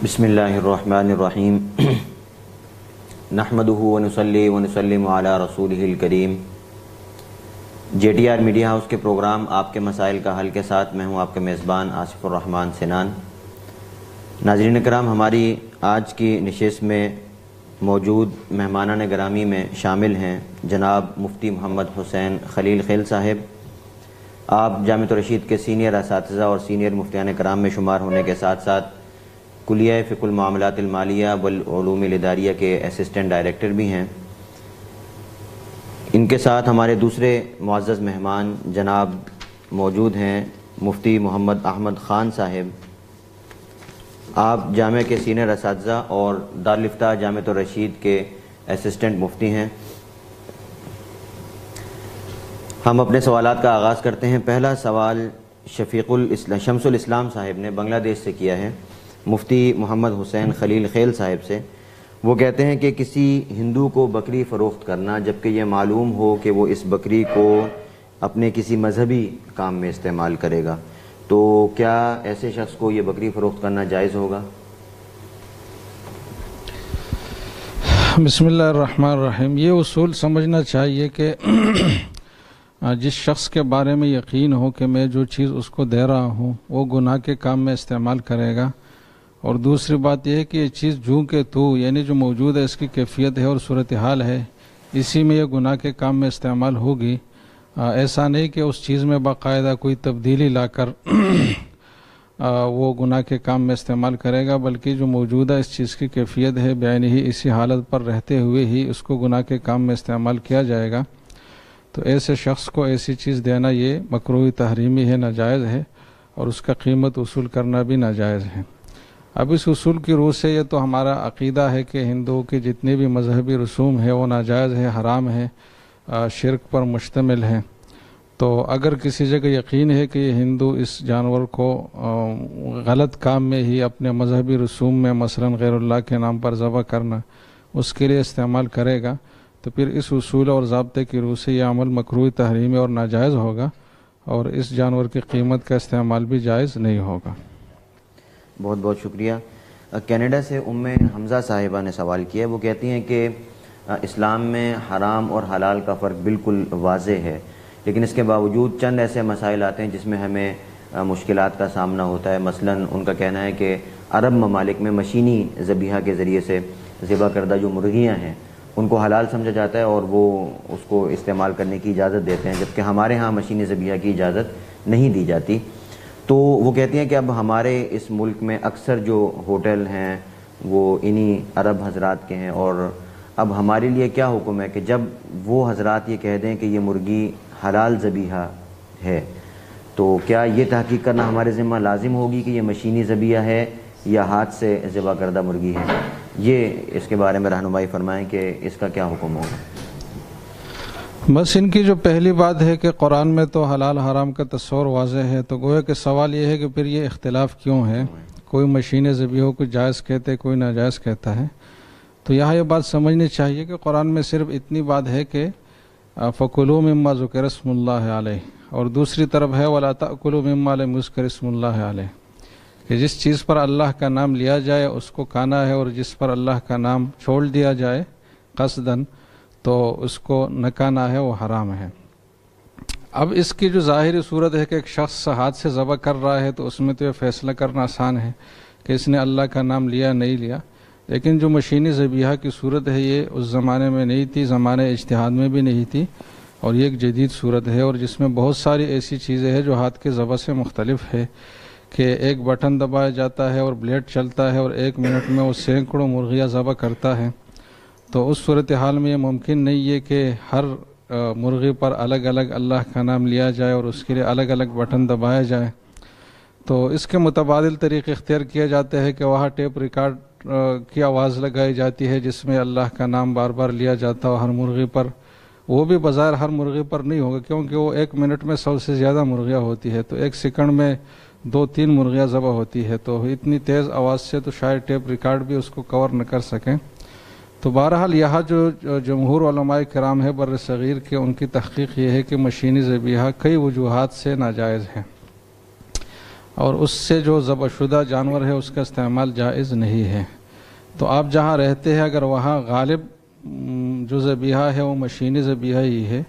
بسم اللہ الرحمن الرحیم نحمدہ ونصلی ونسلم علی رسولہ الکریم۔ J T R media house کے پروگرام آپ کے مسائل کا حل کے ساتھ میں ہوں آپ کے میزبان آصف الرحمن سنان۔ ناظرین کرام، ہماری آج کی نشست میں موجود مہمانان گرامی میں شامل ہیں جناب مفتی محمد حسین خلیل خیل صاحب۔ آپ جامعۃ الرشید کے سینئر اساتذہ اور سینئر مفتیان کرام میں شمار ہونے کے ساتھ ساتھ کلیہ فقہ المعاملات المالیہ والعلوم الاداریہ کے اسسٹنٹ ڈائریکٹر بھی ہیں۔ ان کے ساتھ ہمارے دوسرے معزز مہمان جناب موجود ہیں مفتی محمد احمد خان صاحب۔ آپ جامعہ کے سینئر اساتذہ اور دارالفتاح جامعۃ الرشید کے اسسٹنٹ مفتی ہیں۔ ہم اپنے سوالات کا آغاز کرتے ہیں۔ پہلا سوال شمس الاسلام صاحب نے بنگلہ دیش سے کیا ہے مفتی محمد حسین خلیل خیل صاحب سے۔ وہ کہتے ہیں کہ کسی ہندو کو بکری فروخت کرنا جبکہ یہ معلوم ہو کہ وہ اس بکری کو اپنے کسی مذہبی کام میں استعمال کرے گا، تو کیا ایسے شخص کو یہ بکری فروخت کرنا جائز ہوگا؟ بسم اللہ الرحمن الرحیم۔ یہ اصول سمجھنا چاہیے کہ جس شخص کے بارے میں یقین ہو کہ میں جو چیز اس کو دے رہا ہوں وہ گناہ کے کام میں استعمال کرے گا، اور دوسری بات یہ ہے کہ یہ چیز جو کہ یعنی جو موجود ہے اس کی کیفیت ہے اور صورتحال ہے اسی میں یہ گناہ کے کام میں استعمال ہوگی۔ ایسا نہیں کہ اس چیز میں باقاعدہ کوئی تبدیلی لا کر وہ گناہ کے کام میں استعمال کرے گا، بلکہ جو موجودہ اس چیز کی کیفیت ہے بعینی ہی اسی حالت پر رہتے ہوئے ہی اس کو گناہ کے کام میں استعمال کیا جائے گا۔ تو ایسے شخص کو ایسی چیز دینا یہ مکروہ تحریمی ہے، ناجائز ہے، اور اس کا قیمت وصول کرنا بھی ناجائز ہے۔ اب اس اصول کی روح سے یہ تو ہمارا عقیدہ ہے کہ ہندوؤں کے جتنے بھی مذہبی رسوم ہیں وہ ناجائز ہے، حرام ہے، شرک پر مشتمل ہے۔ تو اگر کسی جگہ یقین ہے کہ یہ ہندو اس جانور کو غلط کام میں ہی اپنے مذہبی رسوم میں مثلا غیر اللہ کے نام پر ذبح کرنا اس کے لیے استعمال کرے گا، تو پھر اس اصول اور ضابطے کی روح سے یہ عمل مکروہ تحریمی اور ناجائز ہوگا، اور اس جانور کی قیمت کا استعمال بھی جائز نہیں ہوگا۔ بہت بہت شکریہ۔ کینیڈا سے ام حمزہ صاحبہ نے سوال کیا ہے۔ وہ کہتی ہیں کہ اسلام میں حرام اور حلال کا فرق بالکل واضح ہے، لیکن اس کے باوجود چند ایسے مسائل آتے ہیں جس میں ہمیں مشکلات کا سامنا ہوتا ہے۔ مثلا ان کا کہنا ہے کہ عرب ممالک میں مشینی ذبیحہ کے ذریعے سے ذبح کردہ جو مرغیاں ہیں ان کو حلال سمجھا جاتا ہے اور وہ اس کو استعمال کرنے کی اجازت دیتے ہیں، جبکہ ہمارے ہاں مشینی ذبیحہ کی اجازت نہیں دی جاتی۔ تو وہ کہتی ہیں کہ اب ہمارے اس ملک میں اکثر جو ہوٹل ہیں وہ انہی عرب حضرات کے ہیں، اور اب ہمارے لیے کیا حکم ہے کہ جب وہ حضرات یہ کہہ دیں کہ یہ مرغی حلال ذبیحہ ہے تو کیا یہ تحقیق کرنا ہمارے ذمہ لازم ہوگی کہ یہ مشینی ذبیحہ ہے یا ہاتھ سے ذبح کردہ مرغی ہے؟ یہ اس کے بارے میں رہنمائی فرمائیں کہ اس کا کیا حکم ہوگا۔ بس ان کی جو پہلی بات ہے کہ قرآن میں تو حلال حرام کا تصور واضح ہے، تو گویا کہ سوال یہ ہے کہ پھر یہ اختلاف کیوں ہے؟ کوئی مشین ذبیحوں کو جائز کہتے کوئی ناجائز کہتا ہے۔ تو یہاں یہ بات سمجھنی چاہیے کہ قرآن میں صرف اتنی بات ہے کہ فَكُلُوا مِمَّا ذُكِرَ اسْمُ اللَّهِ عَلَيْهِ، اور دوسری طرف ہے وَلَا تَأْكُلُوا مِمَّا لَمْ يُذْكَرِ اسْمُ اللَّهِ عَلَيْهِ، کہ جس چیز پر اللہ کا نام لیا جائے اس کو کھانا ہے، اور جس پر اللہ کا نام چھوڑ دیا جائے قصداً تو اس کو نہ کھانا ہے، وہ حرام ہے۔ اب اس کی جو ظاہری صورت ہے کہ ایک شخص ہاتھ سے ذبح کر رہا ہے تو اس میں تو یہ فیصلہ کرنا آسان ہے کہ اس نے اللہ کا نام لیا نہیں لیا، لیکن جو مشینی ذبیحہ کی صورت ہے یہ اس زمانے میں نہیں تھی، زمانے اجتہاد میں بھی نہیں تھی، اور یہ ایک جدید صورت ہے، اور جس میں بہت ساری ایسی چیزیں ہیں جو ہاتھ کے ذبح سے مختلف ہے، کہ ایک بٹن دبایا جاتا ہے اور بلیڈ چلتا ہے اور 1 منٹ میں وہ سینکڑوں مرغیاں ذبح کرتا ہے۔ تو اس صورتحال میں یہ ممکن نہیں ہے کہ ہر مرغی پر الگ الگ اللہ کا نام لیا جائے اور اس کے لیے الگ الگ بٹن دبایا جائے۔ تو اس کے متبادل طریقے اختیار کیے جاتے ہیں کہ وہاں ٹیپ ریکارڈ کی آواز لگائی جاتی ہے جس میں اللہ کا نام بار بار لیا جاتا ہے ہر مرغی پر۔ وہ بھی بظاہر ہر مرغی پر نہیں ہوگا کیونکہ وہ 1 منٹ میں 100 سے زیادہ مرغیاں ہوتی ہے، تو 1 سیکنڈ میں 2-3 مرغیاں ذبح ہوتی ہے، تو اتنی تیز آواز سے تو شاید ٹیپ ریکارڈ بھی اس کو کور نہ کر سکیں۔ تو بہرحال یہاں جو جمہور علماء کرام ہے بر صغیر کے، ان کی تحقیق یہ ہے کہ مشینی ذبیحہ کئی وجوہات سے ناجائز ہے، اور اس سے جو ذبح شدہ جانور ہے اس کا استعمال جائز نہیں ہے. تو آپ جہاں رہتے ہیں اگر وہاں غالب جو ذبیحہ ہے وہ مشینی ذبیحہ ہی ہے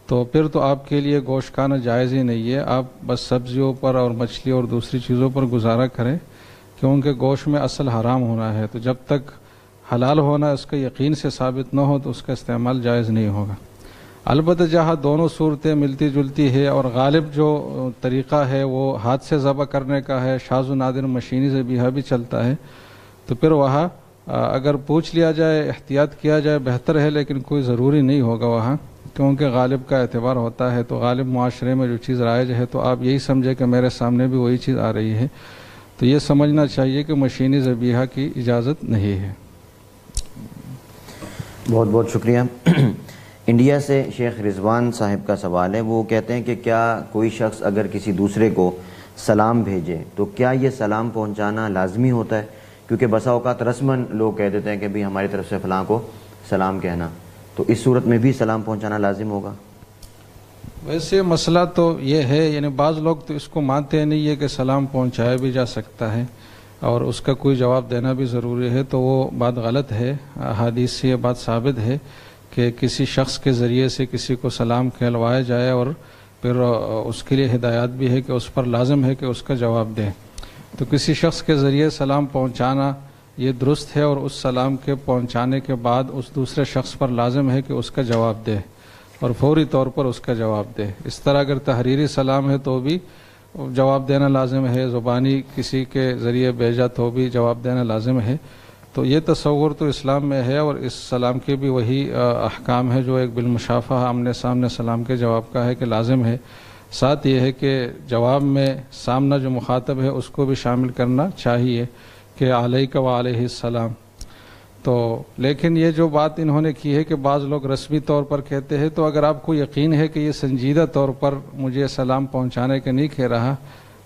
تو پھر تو آپ کے لیے گوشت کھانا جائز ہی نہیں ہے. آپ بس سبزیوں پر اور مچھلی اور دوسری چیزوں پر گزارا کریں کیونکہ گوشت میں اصل حرام ہونا ہے. تو جب تک حلال ہونا اس کا یقین سے ثابت نہ ہو تو اس کا استعمال جائز نہیں ہوگا. البتہ جہاں دونوں صورتیں ملتی جلتی ہے اور غالب جو طریقہ ہے وہ ہاتھ سے ذبح کرنے کا ہے, شاذ و نادر مشینی ذبیحہ بھی چلتا ہے, تو پھر وہاں اگر پوچھ لیا جائے احتیاط کیا جائے بہتر ہے, لیکن کوئی ضروری نہیں ہوگا وہاں کیونکہ غالب کا اعتبار ہوتا ہے. تو غالب معاشرے میں جو چیز رائج ہے تو آپ یہی سمجھے کہ میرے سامنے بھی وہی چیز آ رہی ہے, تو یہ سمجھنا چاہیے کہ مشینی ذبیحہ کی اجازت نہیں ہے. بہت بہت شکریہ. انڈیا سے شیخ رضوان صاحب کا سوال ہے. وہ کہتے ہیں کہ کیا کوئی شخص اگر کسی دوسرے کو سلام بھیجے تو کیا یہ سلام پہنچانا لازمی ہوتا ہے؟ کیونکہ بسا اوقات رسماً لوگ کہہ دیتے ہیں کہ بھی ہماری طرف سے فلاں کو سلام کہنا, تو اس صورت میں بھی سلام پہنچانا لازم ہوگا؟ ویسے مسئلہ تو یہ ہے, یعنی بعض لوگ تو اس کو مانتے نہیں ہے کہ سلام پہنچایا بھی جا سکتا ہے اور اس کا کوئی جواب دینا بھی ضروری ہے, تو وہ بات غلط ہے. حدیث سے یہ بات ثابت ہے کہ کسی شخص کے ذریعے سے کسی کو سلام کہلوایا جائے اور پھر اس کے لیے ہدایات بھی ہے کہ اس پر لازم ہے کہ اس کا جواب دے. تو کسی شخص کے ذریعے سلام پہنچانا یہ درست ہے اور اس سلام کے پہنچانے کے بعد اس دوسرے شخص پر لازم ہے کہ اس کا جواب دے اور فوری طور پر اس کا جواب دے. اس طرح اگر تحریری سلام ہے تو بھی جواب دینا لازم ہے, زبانی کسی کے ذریعے بھیجا تو بھی جواب دینا لازم ہے. تو یہ تصور تو اسلام میں ہے اور اس سلام کے بھی وہی احکام ہے جو ایک بالمشافہ آمنے سامنے سلام کے جواب کا ہے کہ لازم ہے. ساتھ یہ ہے کہ جواب میں سامنا جو مخاطب ہے اس کو بھی شامل کرنا چاہیے کہ علیک و علیہ السلام. تو لیکن یہ جو بات انہوں نے کی ہے کہ بعض لوگ رسمی طور پر کہتے ہیں, تو اگر آپ کو یقین ہے کہ یہ سنجیدہ طور پر مجھے سلام پہنچانے کے نہیں کہہ رہا,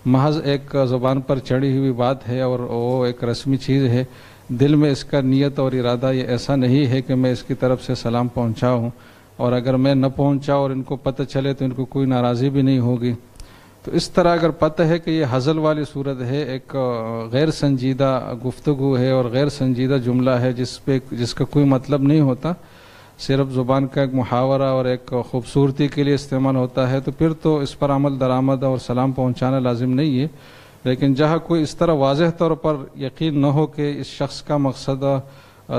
محض ایک زبان پر چڑھی ہوئی بات ہے اور وہ ایک رسمی چیز ہے, دل میں اس کا نیت اور ارادہ یہ ایسا نہیں ہے کہ میں اس کی طرف سے سلام پہنچاؤں, اور اگر میں نہ پہنچا اور ان کو پتہ چلے تو ان کو کوئی ناراضی بھی نہیں ہوگی. تو اس طرح اگر پتہ ہے کہ یہ ہزل والی صورت ہے, ایک غیر سنجیدہ گفتگو ہے اور غیر سنجیدہ جملہ ہے جس کا کوئی مطلب نہیں ہوتا, صرف زبان کا ایک محاورہ اور ایک خوبصورتی کے لیے استعمال ہوتا ہے, تو پھر تو اس پر عمل درآمد اور سلام پہنچانا لازم نہیں ہے. لیکن جہاں کوئی اس طرح واضح طور پر یقین نہ ہو کہ اس شخص کا مقصد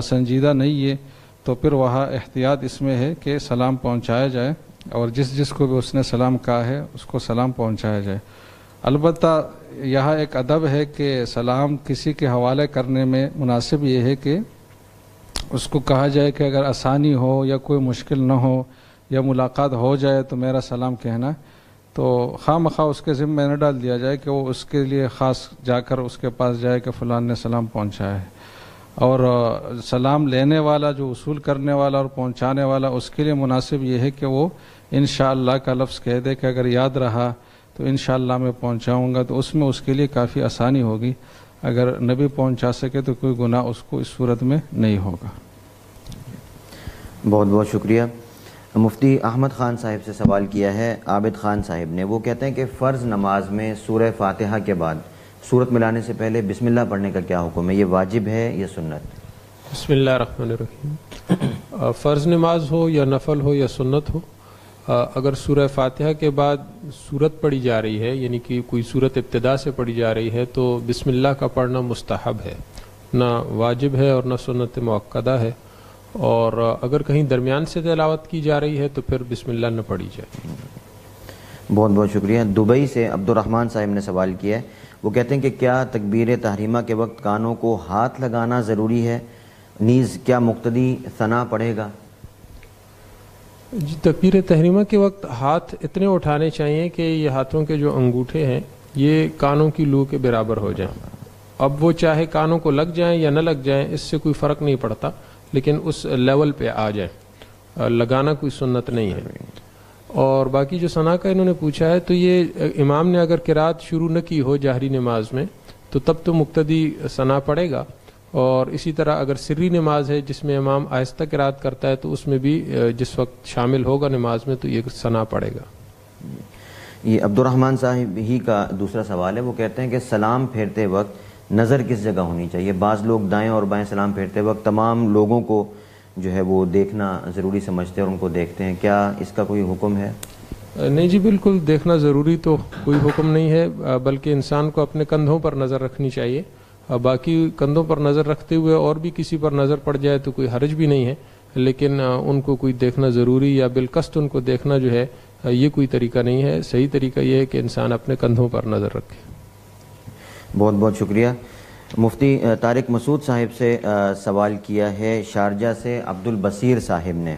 سنجیدہ نہیں ہے تو پھر وہاں احتیاط اس میں ہے کہ سلام پہنچایا جائے اور جس کو بھی اس نے سلام کہا ہے اس کو سلام پہنچایا جائے. البتہ یہاں ایک ادب ہے کہ سلام کسی کے حوالے کرنے میں مناسب یہ ہے کہ اس کو کہا جائے کہ اگر آسانی ہو یا کوئی مشکل نہ ہو یا ملاقات ہو جائے تو میرا سلام کہنا, تو خواہ مخواہ اس کے ذمہ نہ ڈال دیا جائے کہ وہ اس کے لیے خاص جا کر اس کے پاس جائے کہ فلان نے سلام پہنچایا ہے. اور سلام لینے والا جو وصول کرنے والا اور پہنچانے والا اس کے لیے مناسب یہ ہے کہ وہ انشاءاللہ کا لفظ کہہ دے کہ اگر یاد رہا تو انشاءاللہ میں پہنچاؤں گا, تو اس میں اس کے لیے کافی آسانی ہوگی. اگر نبی پہنچا سکے تو کوئی گناہ اس کو اس صورت میں نہیں ہوگا. بہت بہت شکریہ. مفتی احمد خان صاحب سے سوال کیا ہے عابد خان صاحب نے. وہ کہتے ہیں کہ فرض نماز میں سورہ فاتحہ کے بعد سورت ملانے سے پہلے بسم اللہ پڑھنے کا کیا حکم ہے؟ یہ واجب ہے یا سنت؟ بسم اللہ الرحمن الرحیم. فرض نماز ہو یا نفل ہو یا سنت ہو, اگر سورہ فاتحہ کے بعد سورت پڑھی جا رہی ہے, یعنی کہ کوئی سورت ابتدا سے پڑھی جا رہی ہے, تو بسم اللہ کا پڑھنا مستحب ہے, نہ واجب ہے اور نہ سنت مؤکدہ ہے. اور اگر کہیں درمیان سے تلاوت کی جا رہی ہے تو پھر بسم اللہ نہ پڑھی جائے. بہت بہت شکریہ. دبئی سے عبد الرحمن صاحب نے سوال کیا ہے. وہ کہتے ہیں کہ کیا تکبیر تحریمہ کے وقت کانوں کو ہاتھ لگانا ضروری ہے؟ نیز کیا مقتدی ثنا پڑھے گا؟ جی, تکبیر تحریمہ کے وقت ہاتھ اتنے اٹھانے چاہیے کہ یہ ہاتھوں کے جو انگوٹھے ہیں یہ کانوں کی لو کے برابر ہو جائیں. اب وہ چاہے کانوں کو لگ جائیں یا نہ لگ جائیں اس سے کوئی فرق نہیں پڑتا, لیکن اس لیول پہ آ جائیں, لگانا کوئی سنت نہیں ہے. اور باقی جو ثنا کا انہوں نے پوچھا ہے, تو یہ امام نے اگر قرات شروع نہ کی ہو جہری نماز میں تو تب تو مقتدی ثنا پڑھے گا, اور اسی طرح اگر سری نماز ہے جس میں امام آہستہ قرات کرتا ہے تو اس میں بھی جس وقت شامل ہوگا نماز میں تو یہ ثنا پڑھے گا. یہ عبد الرحمن صاحب ہی کا دوسرا سوال ہے. وہ کہتے ہیں کہ سلام پھیرتے وقت نظر کس جگہ ہونی چاہیے؟ بعض لوگ دائیں اور بائیں سلام پھیرتے وقت تمام لوگوں کو جو ہے وہ دیکھنا ضروری سمجھتے ہیں اور ان کو دیکھتے ہیں. کیا اس کا کوئی حکم ہے؟ نہیں جی، بالکل دیکھنا ضروری تو کوئی حکم نہیں ہے، بلکہ انسان کو اپنے کندھوں پر نظر رکھنی چاہیے. باقی کندھوں پر نظر رکھتے ہوئے اور بھی کسی پر نظر پڑ جائے تو کوئی حرج بھی نہیں ہے، لیکن ان کو کوئی دیکھنا ضروری یا بالقصد ان کو دیکھنا جو ہے یہ کوئی طریقہ نہیں ہے. صحیح طریقہ یہ ہے کہ انسان اپنے کندھوں پر نظر رکھے. بہت بہت شکریہ. مفتی طارق مسعود صاحب سے سوال کیا ہے شارجہ سے عبد البصیر صاحب نے.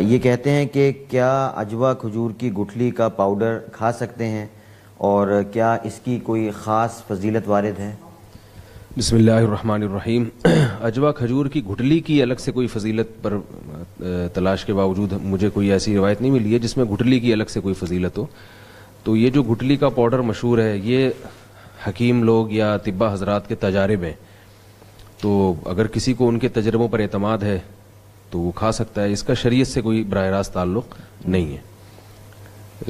یہ کہتے ہیں کہ کیا اجوا کھجور کی گٹھلی کا پاؤڈر کھا سکتے ہیں اور کیا اس کی کوئی خاص فضیلت وارد ہے؟ بسم اللہ الرحمن الرحیم. اجوا کھجور کی گٹھلی کی الگ سے کوئی فضیلت پر تلاش کے باوجود مجھے کوئی ایسی روایت نہیں ملی ہے جس میں گٹھلی کی الگ سے کوئی فضیلت ہو. تو یہ جو گٹھلی کا پاؤڈر مشہور ہے یہ حکیم لوگ یا طباء حضرات کے تجارب ہیں، تو اگر کسی کو ان کے تجربوں پر اعتماد ہے تو وہ کھا سکتا ہے. اس کا شریعت سے کوئی براہ راست تعلق نہیں ہے.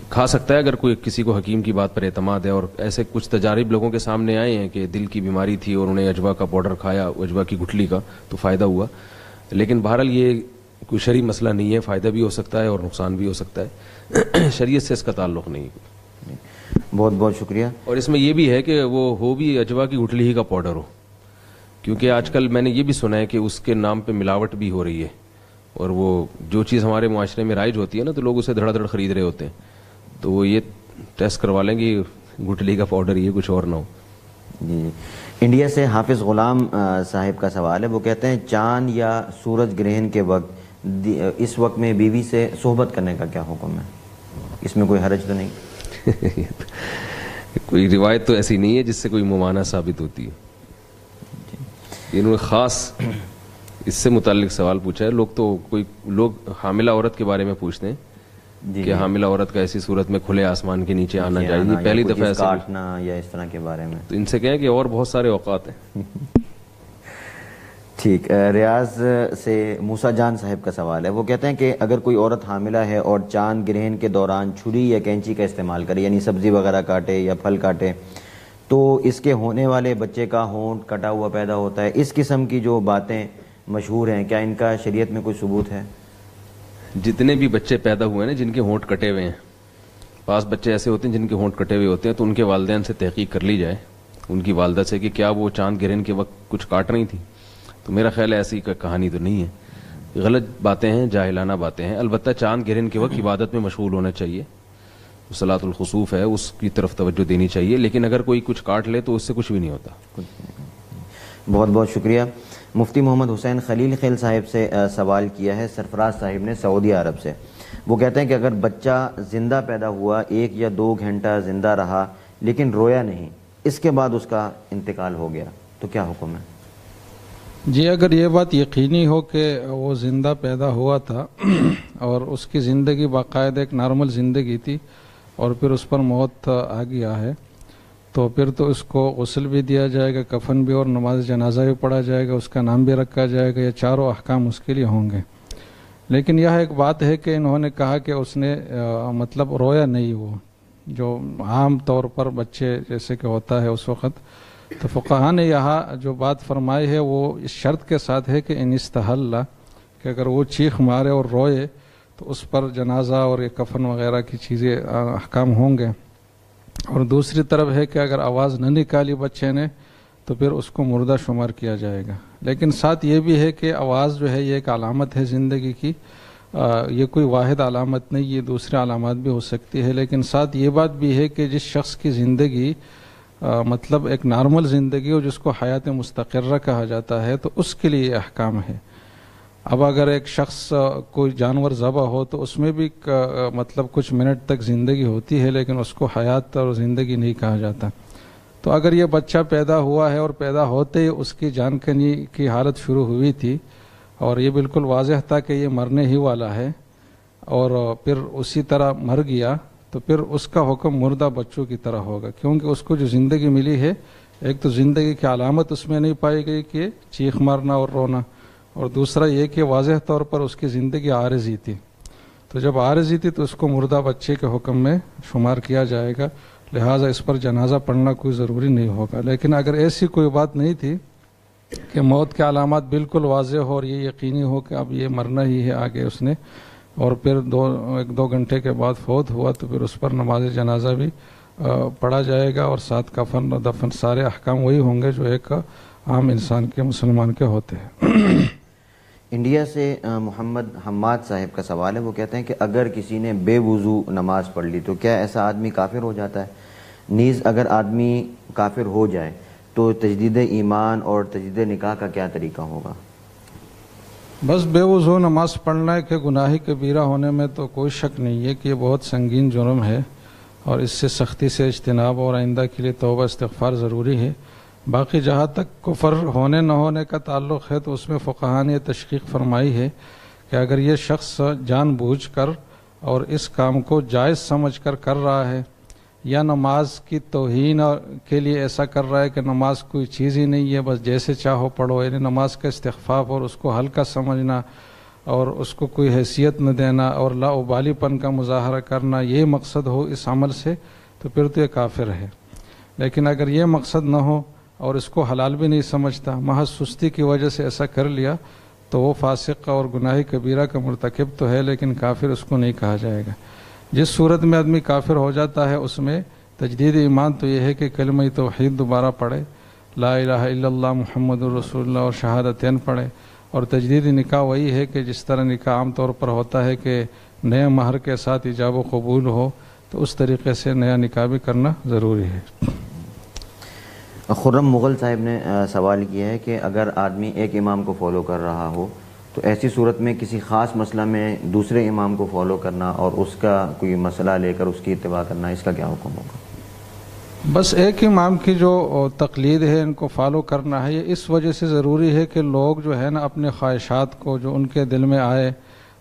کھا سکتا ہے اگر کوئی کسی کو حکیم کی بات پر اعتماد ہے. اور ایسے کچھ تجارب لوگوں کے سامنے آئے ہیں کہ دل کی بیماری تھی اور انہیں اجوا کا پاؤڈر کھایا، اجوا کی گٹھلی کا، تو فائدہ ہوا. لیکن بہرحال یہ کوئی شرعی مسئلہ نہیں ہے، فائدہ بھی ہو سکتا ہے اور نقصان بھی ہو سکتا ہے. شریعت سے اس کا تعلق نہیں ہے. بہت بہت شکریہ. اور اس میں یہ بھی ہے کہ وہ ہو بھی اجوا کی گٹھلی ہی کا پاؤڈر ہو، کیونکہ آج کل میں نے یہ بھی سنا ہے کہ اس کے نام پہ ملاوٹ بھی ہو رہی ہے، اور وہ جو چیز ہمارے معاشرے میں رائج ہوتی ہے نا تو لوگ اسے دھڑا دھڑ خرید رہے ہوتے ہیں. تو وہ یہ ٹیسٹ کروا لیں گے گٹھلی کا پاؤڈر یہ کچھ اور نہ ہو. جی. انڈیا سے حافظ غلام صاحب کا سوال ہے. وہ کہتے ہیں چاند یا سورج گرہن کے وقت اس وقت میں بیوی سے صحبت کرنے کا کیا حکم ہے؟ اس میں کوئی حرج تو نہیں؟ کوئی روایت تو ایسی نہیں ہے جس سے کوئی ممانعہ ثابت ہوتی ہے. انہوں نے خاص اس سے متعلق سوال پوچھا ہے. لوگ حاملہ عورت کے بارے میں پوچھتے ہیں کہ حاملہ عورت کا ایسی صورت میں کھلے آسمان کے نیچے آنا چاہیے، پہلی دفعہ ایسا کاٹنا یا اس طرح کے بارے میں. تو ان سے کہیں کہ اور بہت سارے اوقات ہیں. ٹھیک. ریاض سے موسیٰ جان صاحب کا سوال ہے. وہ کہتے ہیں کہ اگر کوئی عورت حاملہ ہے اور چاند گرہن کے دوران چھری یا کینچی کا استعمال کرے، یعنی سبزی وغیرہ کاٹے یا پھل کاٹے، تو اس کے ہونے والے بچے کا ہونٹ کٹا ہوا پیدا ہوتا ہے. اس قسم کی جو باتیں مشہور ہیں، کیا ان کا شریعت میں کوئی ثبوت ہے؟ جتنے بھی بچے پیدا ہوئے ہیں جن کے ہونٹ کٹے ہوئے ہیں، بعض بچے ایسے ہوتے ہیں جن کے ہونٹ کٹے ہوئے ہوتے ہیں، تو ان کے والدین سے تحقیق کر لی جائے، ان کی والدہ سے، کہ کیا وہ چاند گرہن کے وقت کچھ کاٹ رہی تھی. تو میرا خیال ہے ایسی کہانی تو نہیں ہے. غلط باتیں ہیں، جاہلانہ باتیں ہیں. البتہ چاند گرہن کے وقت عبادت میں مشغول ہونا چاہیے، صلاۃ الخسوف ہے اس کی طرف توجہ دینی چاہیے. لیکن اگر کوئی کچھ کاٹ لے تو اس سے کچھ بھی نہیں ہوتا. بہت بہت شکریہ. مفتی محمد حسین خلیل خیل صاحب سے سوال کیا ہے سرفراز صاحب نے سعودی عرب سے. وہ کہتے ہیں کہ اگر بچہ زندہ پیدا ہوا، 1 یا 2 گھنٹہ زندہ رہا لیکن رویا نہیں، اس کے بعد اس کا انتقال ہو گیا، تو کیا حکم ہے؟ جی، اگر یہ بات یقینی ہو کہ وہ زندہ پیدا ہوا تھا اور اس کی زندگی باقاعدہ ایک نارمل زندگی تھی اور پھر اس پر موت آ گیا ہے، تو پھر تو اس کو غسل بھی دیا جائے گا، کفن بھی اور نماز جنازہ بھی پڑھا جائے گا، اس کا نام بھی رکھا جائے گا. یہ چاروں احکام اس کے لیے ہوں گے. لیکن یہ ایک بات ہے کہ انہوں نے کہا کہ اس نے مطلب رویا نہیں، وہ جو عام طور پر بچے جیسے کہ ہوتا ہے اس وقت. تو فقہاء نے یہاں جو بات فرمائی ہے وہ اس شرط کے ساتھ ہے کہ ان استحل، کہ اگر وہ چیخ مارے اور روئے تو اس پر جنازہ اور یہ کفن وغیرہ کی چیزیں احکام ہوں گے. اور دوسری طرف ہے کہ اگر آواز نہ نکالی بچے نے تو پھر اس کو مردہ شمار کیا جائے گا. لیکن ساتھ یہ بھی ہے کہ آواز جو ہے یہ ایک علامت ہے زندگی کی، یہ کوئی واحد علامت نہیں، یہ دوسرے علامات بھی ہو سکتی ہے. لیکن ساتھ یہ بات بھی ہے کہ جس شخص کی زندگی مطلب ایک نارمل زندگی ہو، جس کو حیات مستقرہ کہا جاتا ہے، تو اس کے لیے یہ احکام ہے. اب اگر ایک شخص کوئی جانور ذبح ہو تو اس میں بھی مطلب کچھ منٹ تک زندگی ہوتی ہے، لیکن اس کو حیات اور زندگی نہیں کہا جاتا. تو اگر یہ بچہ پیدا ہوا ہے اور پیدا ہوتے ہی اس کی جان کنی کی حالت شروع ہوئی تھی اور یہ بالکل واضح تھا کہ یہ مرنے ہی والا ہے اور پھر اسی طرح مر گیا، تو پھر اس کا حکم مردہ بچوں کی طرح ہوگا، کیونکہ اس کو جو زندگی ملی ہے، ایک تو زندگی کی علامت اس میں نہیں پائی گئی کہ چیخ مارنا اور رونا، اور دوسرا یہ کہ واضح طور پر اس کی زندگی عارضی تھی. تو جب عارضی تھی تو اس کو مردہ بچے کے حکم میں شمار کیا جائے گا، لہٰذا اس پر جنازہ پڑھنا کوئی ضروری نہیں ہوگا۔ لیکن اگر ایسی کوئی بات نہیں تھی کہ موت کے علامات بالکل واضح ہو اور یہ یقینی ہو کہ اب یہ مرنا ہی ہے آگے اس نے، اور پھر ایک دو گھنٹے کے بعد فوت ہوا، تو پھر اس پر نماز جنازہ بھی پڑھا جائے گا، اور ساتھ کفن و دفن سارے احکام وہی ہوں گے جو ایک عام انسان کے مسلمان کے ہوتے ہیں۔ انڈیا سے محمد حماد صاحب کا سوال ہے، وہ کہتے ہیں کہ اگر کسی نے بے وضو نماز پڑھ لی تو کیا ایسا آدمی کافر ہو جاتا ہے؟ نیز اگر آدمی کافر ہو جائے تو تجدید ایمان اور تجدید نکاح کا کیا طریقہ ہوگا؟ بس بے وضو نماز پڑھنا کہ گناہ کبیرہ ہونے میں تو کوئی شک نہیں ہے کہ یہ بہت سنگین جرم ہے، اور اس سے سختی سے اجتناب اور آئندہ کے لیے توبہ استغفار ضروری ہے۔ باقی جہاں تک کفر ہونے نہ ہونے کا تعلق ہے تو اس میں فقہاء نے تشقیق فرمائی ہے کہ اگر یہ شخص جان بوجھ کر اور اس کام کو جائز سمجھ کر کر رہا ہے، یا نماز کی توہین کے لیے ایسا کر رہا ہے کہ نماز کوئی چیز ہی نہیں ہے، بس جیسے چاہو پڑھو، یعنی نماز کا استخفاف اور اس کو ہلکا سمجھنا اور اس کو کوئی حیثیت نہ دینا اور لا ابالی پن کا مظاہرہ کرنا، یہ مقصد ہو اس عمل سے، تو پھر تو یہ کافر ہے۔ لیکن اگر یہ مقصد نہ ہو اور اس کو حلال بھی نہیں سمجھتا، محض سستی کی وجہ سے ایسا کر لیا، تو وہ فاسق اور گناہ کبیرہ کا مرتکب تو ہے، لیکن کافر اس کو نہیں کہا جائے گا۔ جس صورت میں آدمی کافر ہو جاتا ہے اس میں تجدید ایمان تو یہ ہے کہ کلمہ توحید دوبارہ پڑھے، لا الہ الا اللہ محمد الرسول اللہ اور شہادتین پڑھے، اور تجدید نکاح وہی ہے کہ جس طرح نکاح عام طور پر ہوتا ہے کہ نئے مہر کے ساتھ ایجاب و قبول ہو، تو اس طریقے سے نیا نکاح بھی کرنا ضروری ہے۔ خرم مغل صاحب نے سوال کیا ہے کہ اگر آدمی ایک امام کو فالو کر رہا ہو تو ایسی صورت میں کسی خاص مسئلہ میں دوسرے امام کو فالو کرنا اور اس کا کوئی مسئلہ لے کر اس کی اتباع کرنا، اس کا کیا حکم ہوگا؟ بس ایک امام کی جو تقلید ہے ان کو فالو کرنا ہے، یہ اس وجہ سے ضروری ہے کہ لوگ جو ہے نا اپنے خواہشات کو جو ان کے دل میں آئے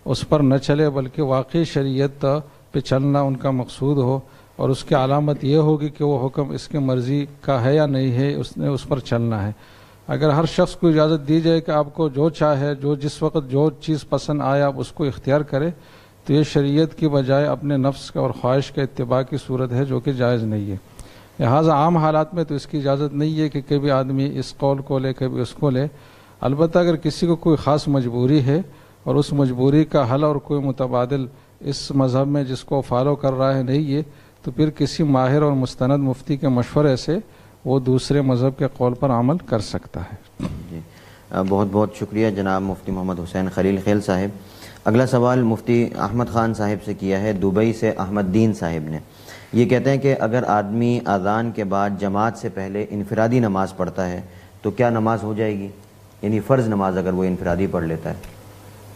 اس پر نہ چلے، بلکہ واقعی شریعت پہ چلنا ان کا مقصود ہو، اور اس کی علامت یہ ہوگی کہ وہ حکم اس کی مرضی کا ہے یا نہیں ہے، اس نے اس پر چلنا ہے۔ اگر ہر شخص کو اجازت دی جائے کہ آپ کو جو چاہے، جو جس وقت جو چیز پسند آئے آپ اس کو اختیار کرے، تو یہ شریعت کی بجائے اپنے نفس اور خواہش کے اتباع کی صورت ہے، جو کہ جائز نہیں ہے۔ لہٰذا عام حالات میں تو اس کی اجازت نہیں ہے کہ کبھی آدمی اس قول کو لے کبھی اس کو لے۔ البتہ اگر کسی کو کوئی خاص مجبوری ہے اور اس مجبوری کا حل اور کوئی متبادل اس مذہب میں جس کو فالو کر رہا ہے نہیں ہے، تو پھر کسی ماہر اور مستند مفتی کے مشورے سے وہ دوسرے مذہب کے قول پر عمل کر سکتا ہے۔ جی بہت بہت شکریہ جناب مفتی محمد حسین خلیل خیل صاحب۔ اگلا سوال مفتی احمد خان صاحب سے کیا ہے، دبئی سے احمد دین صاحب نے۔ یہ کہتے ہیں کہ اگر آدمی اذان کے بعد جماعت سے پہلے انفرادی نماز پڑھتا ہے تو کیا نماز ہو جائے گی؟ یعنی فرض نماز اگر وہ انفرادی پڑھ لیتا ہے۔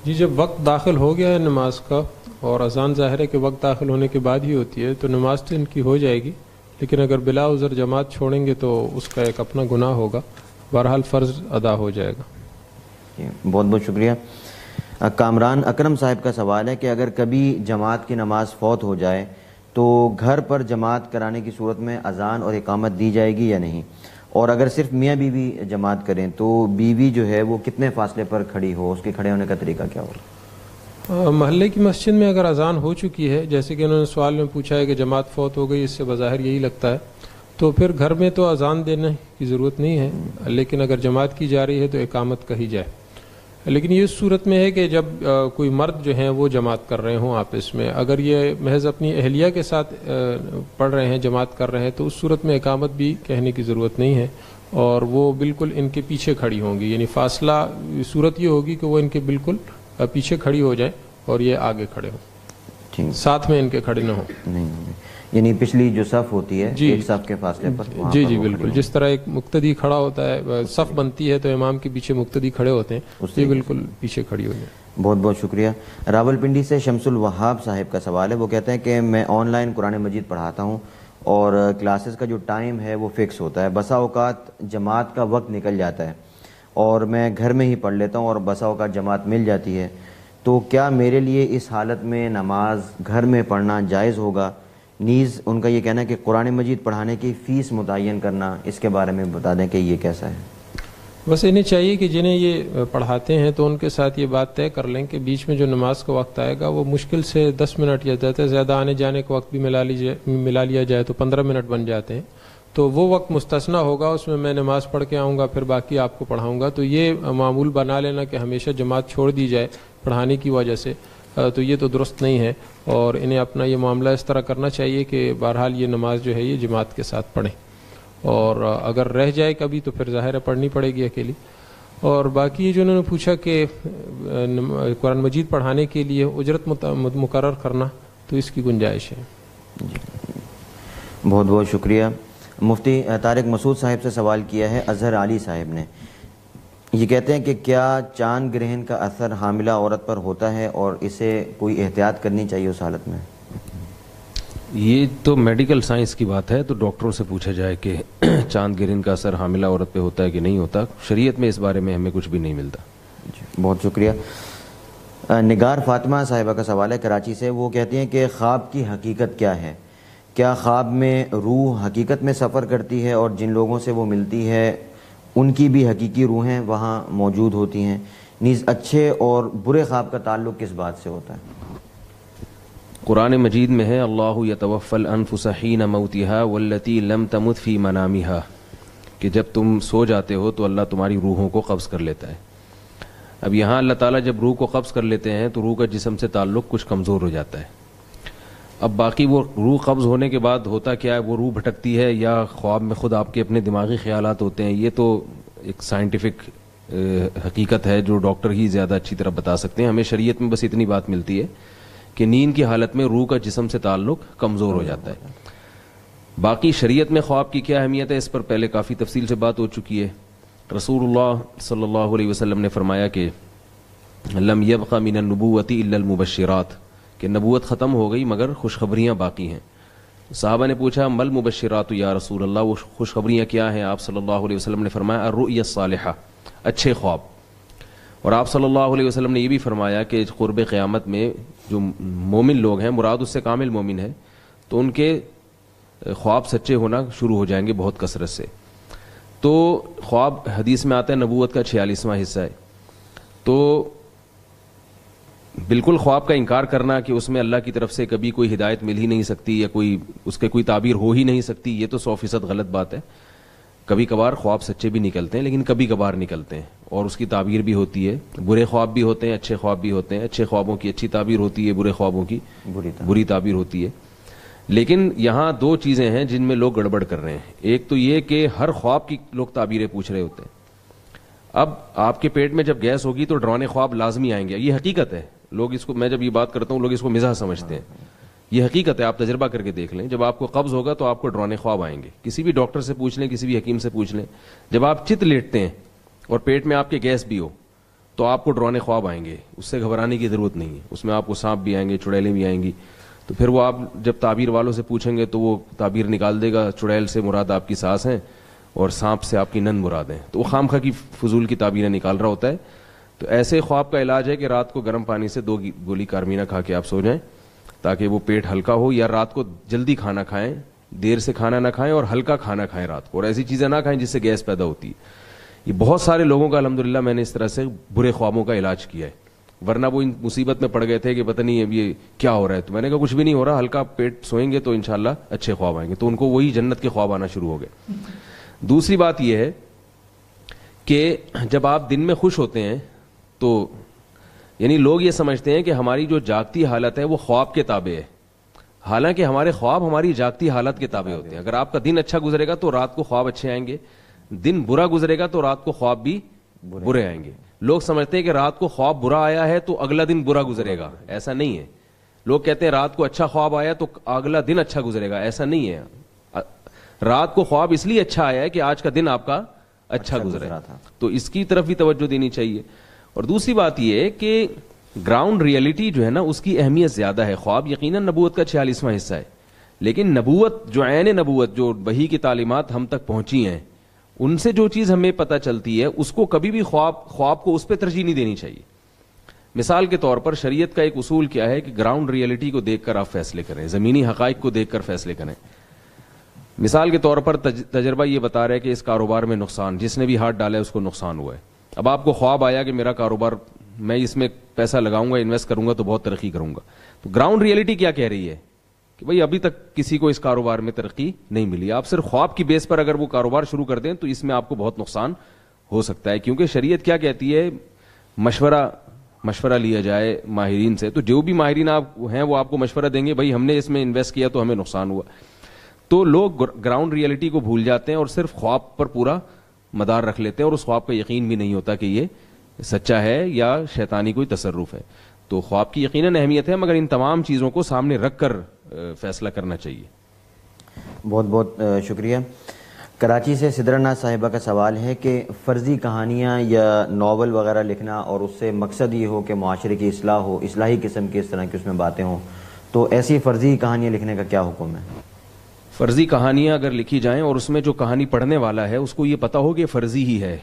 جی جب وقت داخل ہو گیا ہے نماز کا، اور اذان ظاہر ہے کہ وقت داخل ہونے کے بعد ہی ہوتی ہے، تو نماز تو ان کی ہو جائے گی، لیکن اگر بلا عذر جماعت چھوڑیں گے تو اس کا ایک اپنا گناہ ہوگا، بہرحال فرض ادا ہو جائے گا۔ بہت بہت شکریہ۔ کامران اکرم صاحب کا سوال ہے کہ اگر کبھی جماعت کی نماز فوت ہو جائے تو گھر پر جماعت کرانے کی صورت میں اذان اور اقامت دی جائے گی یا نہیں؟ اور اگر صرف میاں بیوی جماعت کریں تو بیوی جو ہے وہ کتنے فاصلے پر کھڑی ہو، اس کے کھڑے ہونے کا طریقہ کیا ہوگا؟ محلے کی مسجد میں اگر اذان ہو چکی ہے، جیسے کہ انہوں نے سوال میں پوچھا ہے کہ جماعت فوت ہو گئی، اس سے بظاہر یہی لگتا ہے، تو پھر گھر میں تو اذان دینے کی ضرورت نہیں ہے، لیکن اگر جماعت کی جا رہی ہے تو اقامت کہی جائے۔ لیکن یہ صورت میں ہے کہ جب کوئی مرد جو ہیں وہ جماعت کر رہے ہوں آپس میں، اگر یہ محض اپنی اہلیہ کے ساتھ پڑھ رہے ہیں، جماعت کر رہے ہیں، تو اس صورت میں اقامت بھی کہنے کی ضرورت نہیں ہے، اور وہ بالکل ان کے پیچھے کھڑی ہوں گی، یعنی فاصلہ صورت یہ ہوگی کہ وہ ان کے بالکل پیچھے کھڑی ہو جائیں اور یہ آگے کھڑے ہوں، ساتھ میں ان کے کھڑے نہ ہوں، نہیں یعنی پچھلی جو صف ہوتی ہے ایک صف کے فاصلے پر، جی جی بالکل، جس طرح ایک مقتدی کھڑا ہوتا ہے، صف بنتی ہے تو امام کے پیچھے مقتدی کھڑے ہوتے ہیں، یہ بالکل پیچھے کھڑی ہو جائے۔ بہت بہت شکریہ۔ راولپنڈی سے شمس الوہاب صاحب کا سوال ہے، وہ کہتے ہیں کہ میں آن لائن قرآن مجید پڑھاتا ہوں اور کلاسز کا جو ٹائم ہے وہ فکس ہوتا ہے، بسا اوقات جماعت کا وقت نکل جاتا ہے اور میں گھر میں ہی پڑھ لیتا ہوں اور بسا اوقات جماعت مل جاتی ہے، تو کیا میرے لیے اس حالت میں نماز گھر میں پڑھنا جائز ہوگا؟ نیز ان کا یہ کہنا ہے کہ قرآن مجید پڑھانے کی فیس متعین کرنا، اس کے بارے میں بتا دیں کہ یہ کیسا ہے؟ بس انہیں چاہیے کہ جنہیں یہ پڑھاتے ہیں تو ان کے ساتھ یہ بات طے کر لیں کہ بیچ میں جو نماز کا وقت آئے گا وہ مشکل سے 10 منٹ یا زیادہ سے زیادہ آنے جانے کا وقت بھی ملا لیا جائے تو 15 منٹ بن جاتے ہیں، تو وہ وقت مستثنا ہوگا، اس میں میں نماز پڑھ کے آؤں گا پھر باقی آپ کو پڑھاؤں گا. تو یہ معمول بنا لینا کہ ہمیشہ جماعت چھوڑ دی جائے پڑھانے کی وجہ سے، تو یہ تو درست نہیں ہے، اور انہیں اپنا یہ معاملہ اس طرح کرنا چاہیے کہ بہرحال یہ نماز جو ہے یہ جماعت کے ساتھ پڑھیں، اور اگر رہ جائے کبھی تو پھر ظاہر ہے پڑھنی پڑے گی اکیلی. اور باقی یہ جو انہوں نے پوچھا کہ قرآن مجید پڑھانے کے لیے اجرت مقرر کرنا، تو اس کی گنجائش ہے. بہت بہت شکریہ. مفتی طارق مسعود صاحب سے سوال کیا ہے اظہر علی صاحب نے. یہ کہتے ہیں کہ کیا چاند گرہن کا اثر حاملہ عورت پر ہوتا ہے اور اسے کوئی احتیاط کرنی چاہیے اس حالت میں؟ یہ تو میڈیکل سائنس کی بات ہے، تو ڈاکٹروں سے پوچھا جائے کہ چاند گرہن کا اثر حاملہ عورت پہ ہوتا ہے کہ نہیں ہوتا. شریعت میں اس بارے میں ہمیں کچھ بھی نہیں ملتا. بہت شکریہ. نگار فاطمہ صاحبہ کا سوال ہے کراچی سے. وہ کہتی ہیں کہ خواب کی حقیقت کیا ہے؟ کیا خواب میں روح حقیقت میں سفر کرتی ہے اور جن لوگوں سے وہ ملتی ہے ان کی بھی حقیقی روحیں وہاں موجود ہوتی ہیں؟ نیز اچھے اور برے خواب کا تعلق کس بات سے ہوتا ہے؟ قرآن مجید میں ہے اللہ یتوفی الانفس حین موتها واللتی لم تمت فی منامها، کہ جب تم سو جاتے ہو تو اللہ تمہاری روحوں کو قبض کر لیتا ہے. اب یہاں اللہ تعالیٰ جب روح کو قبض کر لیتے ہیں تو روح کا جسم سے تعلق کچھ کمزور ہو جاتا ہے. اب باقی وہ روح قبض ہونے کے بعد ہوتا کیا ہے، وہ روح بھٹکتی ہے یا خواب میں خود آپ کے اپنے دماغی خیالات ہوتے ہیں، یہ تو ایک سائنٹیفک حقیقت ہے جو ڈاکٹر ہی زیادہ اچھی طرح بتا سکتے ہیں. ہمیں شریعت میں بس اتنی بات ملتی ہے کہ نیند کی حالت میں روح کا جسم سے تعلق کمزور ہو جاتا ہے. باقی شریعت میں خواب کی کیا اہمیت ہے اس پر پہلے کافی تفصیل سے بات ہو چکی ہے. رسول اللہ صلی اللہ علیہ وسلم نے فرمایا کہ لم یبق من النبوۃ الا المبشرات، کہ نبوت ختم ہو گئی مگر خوشخبریاں باقی ہیں. صحابہ نے پوچھا مل مبشرات یا رسول اللہ، وہ خوشخبریاں کیا ہیں؟ آپ صلی اللہ علیہ وسلم نے فرمایا الرؤیا الصالحہ، اچھے خواب. اور آپ صلی اللہ علیہ وسلم نے یہ بھی فرمایا کہ قرب قیامت میں جو مومن لوگ ہیں، مراد اس سے کامل مومن ہے، تو ان کے خواب سچے ہونا شروع ہو جائیں گے بہت کثرت سے. تو خواب حدیث میں آتا ہے نبوت کا 46واں حصہ ہے. تو بالکل خواب کا انکار کرنا کہ اس میں اللہ کی طرف سے کبھی کوئی ہدایت مل ہی نہیں سکتی یا کوئی اس کے کوئی تعبیر ہو ہی نہیں سکتی، یہ تو 100% غلط بات ہے. کبھی کبھار خواب سچے بھی نکلتے ہیں، لیکن کبھی کبھار نکلتے ہیں اور اس کی تعبیر بھی ہوتی ہے. برے خواب بھی ہوتے ہیں، اچھے خواب بھی ہوتے ہیں. اچھے خوابوں کی اچھی تعبیر ہوتی ہے، برے خوابوں کی بری تعبیر ہوتی ہے. لیکن یہاں دو چیزیں ہیں جن میں لوگ گڑبڑ کر رہے ہیں. ایک تو یہ کہ ہر خواب کی لوگ تعبیریں پوچھ رہے ہوتے ہیں. اب آپ کے پیٹ میں جب گیس ہوگی تو ڈرانے خواب لازمی آئیں گے، یہ حقیقت ہے. لوگ اس کو، میں جب یہ بات کرتا ہوں لوگ اس کو مزاح سمجھتے ہیں، یہ حقیقت ہے. آپ تجربہ کر کے دیکھ لیں، جب آپ کو قبض ہوگا تو آپ کو ڈرانے خواب آئیں گے. کسی بھی ڈاکٹر سے پوچھ لیں، کسی بھی حکیم سے پوچھ لیں، جب آپ چت لیٹتے ہیں اور پیٹ میں آپ کے گیس بھی ہو تو آپ کو ڈرانے خواب آئیں گے. اس سے گھبرانے کی ضرورت نہیں ہے. اس میں آپ کو سانپ بھی آئیں گے، چڑیلیں بھی آئیں گی. تو پھر وہ آپ جب تعبیر والوں سے پوچھیں گے تو وہ تعبیر نکال دے گا، چڑیل سے مراد آپ کی سانس ہیں اور سانپ سے آپ کی نند مراد ہیں. تو وہ خام خواہ کی فضول کی تعبیریں نکال رہا ہوتا ہے. تو ایسے خواب کا علاج ہے کہ رات کو گرم پانی سے 2 گولی کارمینہ کھا کے آپ سو جائیں تاکہ وہ پیٹ ہلکا ہو، یا رات کو جلدی کھانا کھائیں، دیر سے کھانا نہ کھائیں اور ہلکا کھانا کھائیں رات کو، اور ایسی چیزیں نہ کھائیں جس سے گیس پیدا ہوتی ہے. یہ بہت سارے لوگوں کا الحمدللہ میں نے اس طرح سے برے خوابوں کا علاج کیا ہے، ورنہ وہ ان مصیبت میں پڑ گئے تھے کہ پتہ نہیں اب یہ کیا ہو رہا ہے. تو میں نے کہا کچھ بھی نہیں ہو رہا، ہلکا پیٹ سوئیں گے تو انشاءاللہ اچھے خواب آئیں گے. تو ان کو وہی جنت کے خواب آنا شروع ہو گئے. دوسری بات یہ ہے کہ جب آپ دن میں خوش ہوتے ہیں تو یعنی لوگ یہ سمجھتے ہیں کہ ہماری جو جاگتی حالت ہے وہ خواب کے تابع ہے، حالانکہ ہمارے خواب ہماری جاگتی حالت کے تابع ہوتے ہیں. اگر آپ کا دن اچھا گزرے گا تو رات کو خواب اچھے آئیں گے، دن برا گزرے گا تو رات کو خواب بھی برے آئیں گے. لوگ سمجھتے ہیں کہ رات کو خواب برا آیا ہے تو اگلا دن برا گزرے گا، ایسا نہیں ہے. لوگ کہتے ہیں رات کو اچھا خواب آیا تو اگلا دن اچھا گزرے گا، ایسا نہیں ہے. رات کو خواب اس لیے اچھا آیا ہے کہ آج کا دن آپ کا اچھا گزرا تھا. تو اس کی طرف بھی توجہ دینی چاہیے. اور دوسری بات یہ ہے کہ گراؤنڈ ریئلٹی جو ہے نا اس کی اہمیت زیادہ ہے. خواب یقیناً نبوت کا 46واں حصہ ہے، لیکن نبوت جو عین نبوت، جو وحی کی تعلیمات ہم تک پہنچی ہیں، ان سے جو چیز ہمیں پتہ چلتی ہے اس کو کبھی بھی خواب کو اس پہ ترجیح نہیں دینی چاہیے. مثال کے طور پر شریعت کا ایک اصول کیا ہے کہ گراؤنڈ ریئلٹی کو دیکھ کر آپ فیصلے کریں، زمینی حقائق کو دیکھ کر فیصلے کریں. مثال کے طور پر تجربہ یہ بتا رہا ہے کہ اس کاروبار میں نقصان، جس نے بھی ہاتھ ڈالا ہے اس کو نقصان ہوا ہے. اب آپ کو خواب آیا کہ میرا کاروبار میں اس میں پیسہ لگاؤں گا، انویسٹ کروں گا تو بہت ترقی کروں گا. تو گراؤنڈ ریئلٹی کیا کہہ رہی ہے کہ بھئی ابھی تک کسی کو اس کاروبار میں ترقی نہیں ملی. آپ صرف خواب کی بیس پر اگر وہ کاروبار شروع کر دیں تو اس میں آپ کو بہت نقصان ہو سکتا ہے. کیونکہ شریعت کیا کہتی ہے، مشورہ لیا جائے ماہرین سے. تو جو بھی ماہرین آپ ہیں وہ آپ کو مشورہ دیں گے بھائی ہم نے اس میں انویسٹ کیا تو ہمیں نقصان ہوا. تو لوگ گراؤنڈ ریئلٹی کو بھول جاتے ہیں اور صرف خواب پر پورا مدار رکھ لیتے ہیں اور اس خواب کا یقین بھی نہیں ہوتا کہ یہ سچا ہے یا شیطانی کوئی تصرف ہے. تو خواب کی یقیناً اہمیت ہے، مگر ان تمام چیزوں کو سامنے رکھ کر فیصلہ کرنا چاہیے. بہت بہت شکریہ. کراچی سے سدرا صاحبہ کا سوال ہے کہ فرضی کہانیاں یا ناول وغیرہ لکھنا اور اس سے مقصد یہ ہو کہ معاشرے کی اصلاح ہو، اصلاحی قسم کی اس طرح کی اس میں باتیں ہوں، تو ایسی فرضی کہانیاں لکھنے کا کیا حکم ہے؟ فرضی کہانیاں اگر لکھی جائیں اور اس میں جو کہانی پڑھنے والا ہے اس کو یہ پتا ہو کہ فرضی ہی ہے